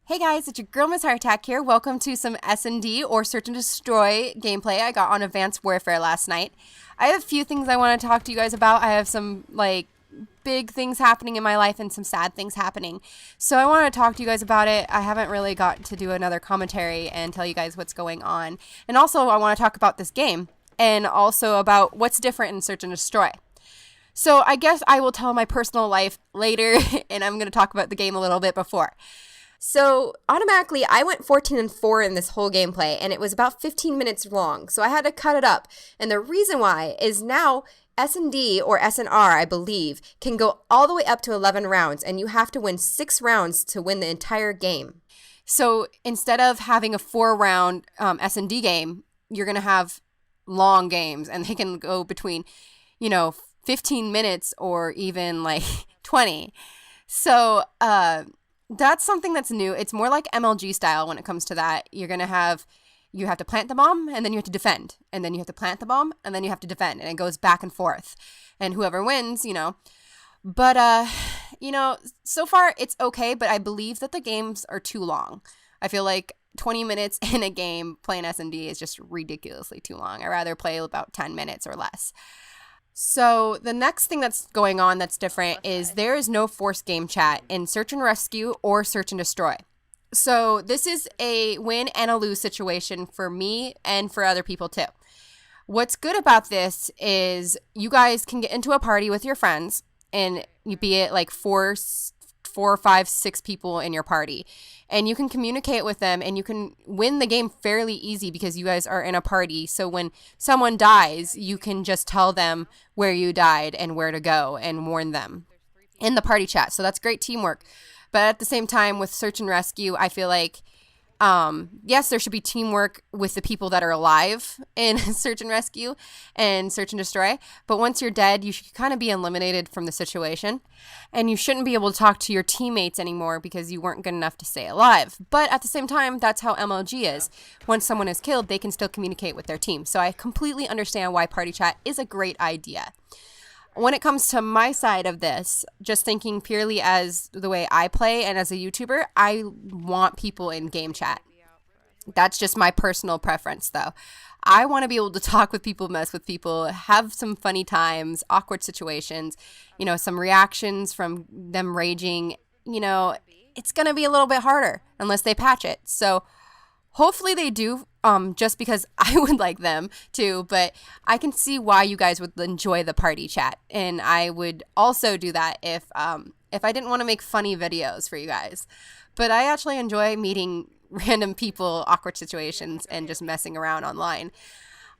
Hey guys, it's your girl Miss Heart Attack here. Welcome to some S&D or Search and Destroy gameplay I got on Advanced Warfare last night. I have a few things I want to talk to you guys about. I have some big things happening in my life and some sad things happening. So I want to talk to you guys about it. I haven't really got to do another commentary and tell you guys what's going on. And also I want to talk about this game and also about what's different in Search and Destroy. So I guess I will tell my personal life later and I'm going to talk about the game a little bit before. So automatically I went 14-4 in this whole gameplay and it was about 15 minutes long. So I had to cut it up. And the reason why is now S&D or SNR, I believe, can go all the way up to 11 rounds and you have to win 6 rounds to win the entire game. So instead of having a 4-round S&D game, you're going to have long games and they can go between, 15 minutes or even 20. So, that's something that's new. It's more like MLG style when it comes to that. You have to plant the bomb and then you have to defend. And then you have to plant the bomb and then you have to defend. And it goes back and forth. And whoever wins, But, so far it's okay, but I believe that the games are too long. I feel like 20 minutes in a game playing S&D is just ridiculously too long. I'd rather play about 10 minutes or less. So the next thing that's going on that's different is there is no forced game chat in Search and Rescue or Search and Destroy. So this is a win and a lose situation for me and for other people too. What's good about this is you guys can get into a party with your friends and you be it like four, 5, 6 people in your party. And you can communicate with them and you can win the game fairly easy because you guys are in a party. So when someone dies, you can just tell them where you died and where to go and warn them in the party chat. So that's great teamwork. But at the same time with Search and Rescue, I feel like yes, there should be teamwork with the people that are alive in Search and Rescue and Search and Destroy. But once you're dead, you should kind of be eliminated from the situation. And you shouldn't be able to talk to your teammates anymore because you weren't good enough to stay alive. But at the same time, that's how MLG is. Once someone is killed, they can still communicate with their team. So I completely understand why party chat is a great idea. When it comes to my side of this, just thinking purely as the way I play and as a YouTuber, I want people in game chat. That's just my personal preference, though. I want to be able to talk with people, mess with people, have some funny times, awkward situations, some reactions from them raging. It's going to be a little bit harder unless they patch it. So hopefully they do, just because I would like them to, but I can see why you guys would enjoy the party chat. And I would also do that if I didn't want to make funny videos for you guys. But I actually enjoy meeting random people, awkward situations, and just messing around online.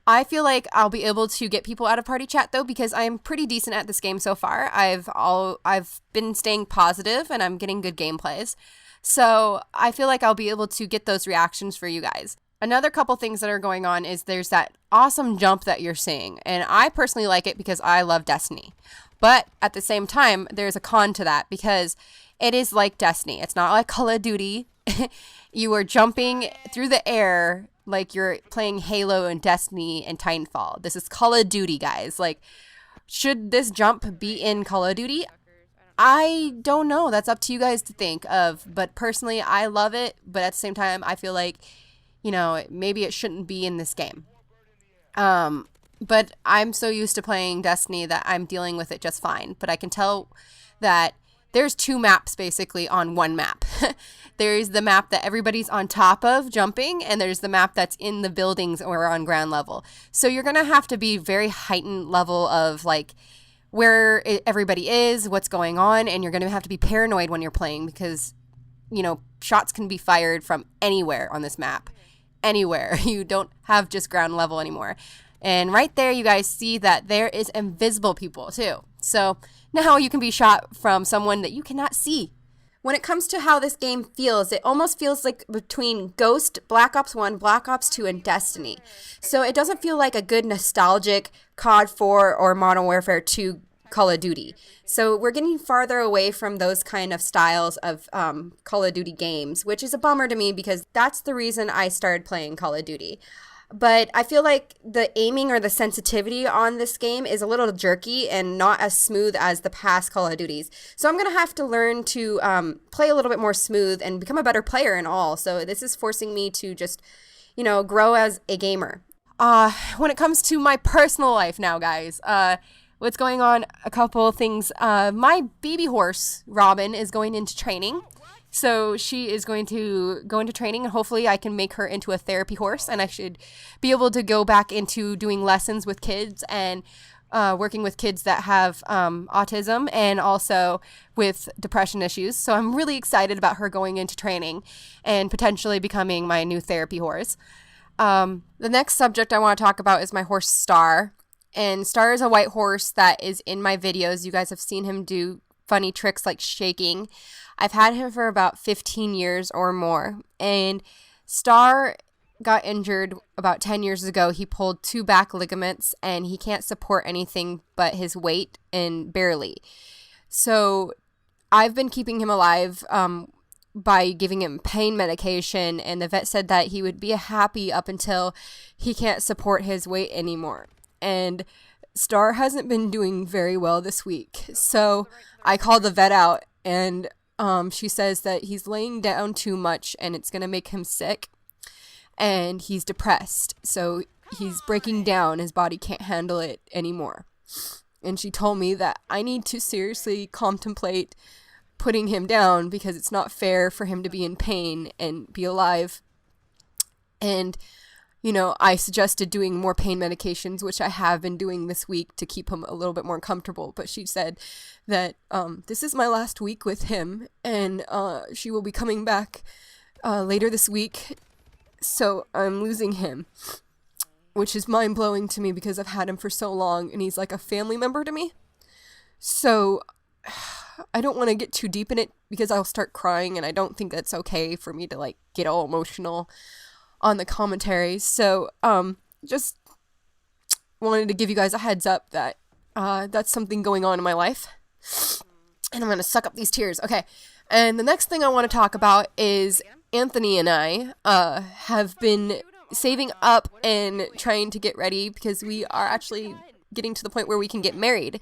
I feel like I'll be able to get people out of party chat though because I'm pretty decent at this game so far. I've been staying positive and I'm getting good gameplays. So I feel like I'll be able to get those reactions for you guys. Another couple things that are going on is there's that awesome jump that you're seeing. And I personally like it because I love Destiny. But at the same time, there's a con to that because it is like Destiny. It's not like Call of Duty. You are jumping through the air like you're playing Halo and Destiny and Titanfall. This is Call of Duty, guys. Should this jump be in Call of Duty? I don't know. That's up to you guys to think of. But personally, I love it. But at the same time, I feel like, maybe it shouldn't be in this game. But I'm so used to playing Destiny that I'm dealing with it just fine. But I can tell that there's 2 maps basically on one map. There's the map that everybody's on top of jumping, and there's the map that's in the buildings or on ground level. So you're going to have to be very heightened level of where everybody is, what's going on, and you're going to have to be paranoid when you're playing because, shots can be fired from anywhere on this map. Anywhere. You don't have just ground level anymore. And right there, you guys see that there is invisible people too. So now you can be shot from someone that you cannot see. When it comes to how this game feels, it almost feels like between Ghost, Black Ops 1, Black Ops 2, and Destiny. So it doesn't feel like a good nostalgic COD 4 or Modern Warfare 2 Call of Duty. So we're getting farther away from those kind of styles of Call of Duty games, which is a bummer to me because that's the reason I started playing Call of Duty. But I feel like the aiming or the sensitivity on this game is a little jerky and not as smooth as the past Call of Duties. So I'm going to have to learn to play a little bit more smooth and become a better player in all. So this is forcing me to just, grow as a gamer. When it comes to my personal life now, guys, what's going on? A couple things. My baby horse, Robin, is going into training. So she is going to go into training, and hopefully I can make her into a therapy horse, and I should be able to go back into doing lessons with kids and working with kids that have autism and also with depression issues. So I'm really excited about her going into training and potentially becoming my new therapy horse. The next subject I want to talk about is my horse Star. And Star is a white horse that is in my videos. You guys have seen him do funny tricks like shaking. I've had him for about 15 years or more. And Star got injured about 10 years ago. He pulled 2 back ligaments and he can't support anything but his weight and barely. So I've been keeping him alive by giving him pain medication, and the vet said that he would be happy up until he can't support his weight anymore. And Star hasn't been doing very well this week. So I called the vet out, and she says that he's laying down too much and it's going to make him sick. And he's depressed. So he's breaking down. His body can't handle it anymore. And she told me that I need to seriously contemplate putting him down because it's not fair for him to be in pain and be alive. And I suggested doing more pain medications, which I have been doing this week to keep him a little bit more comfortable. But she said that this is my last week with him, and she will be coming back later this week. So I'm losing him, which is mind-blowing to me because I've had him for so long, and he's like a family member to me. So I don't want to get too deep in it because I'll start crying, and I don't think that's okay for me to get all emotional on the commentary. So just wanted to give you guys a heads up that that's something going on in my life, and I'm gonna suck up these tears. Okay, and the next thing I want to talk about is Anthony and I have been saving up and trying to get ready because we are actually getting to the point where we can get married.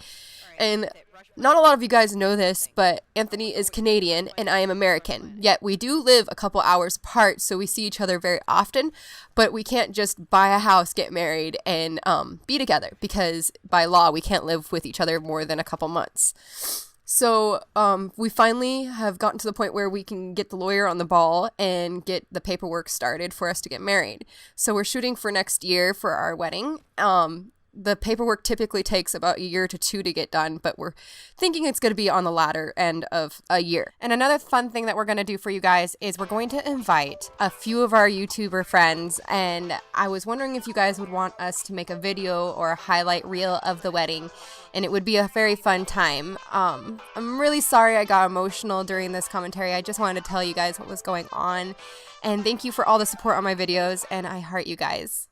And not a lot of you guys know this, but Anthony is Canadian and I am American. Yet we do live a couple hours apart, so we see each other very often, but we can't just buy a house, get married, and be together because by law we can't live with each other more than a couple months. So we finally have gotten to the point where we can get the lawyer on the ball and get the paperwork started for us to get married. So we're shooting for next year for our wedding. The paperwork typically takes about a year to 2 to get done, but we're thinking it's going to be on the latter end of a year. And another fun thing that we're going to do for you guys is we're going to invite a few of our YouTuber friends, and I was wondering if you guys would want us to make a video or a highlight reel of the wedding, and it would be a very fun time. I'm really sorry I got emotional during this commentary. I just wanted to tell you guys what was going on, and thank you for all the support on my videos, and I heart you guys.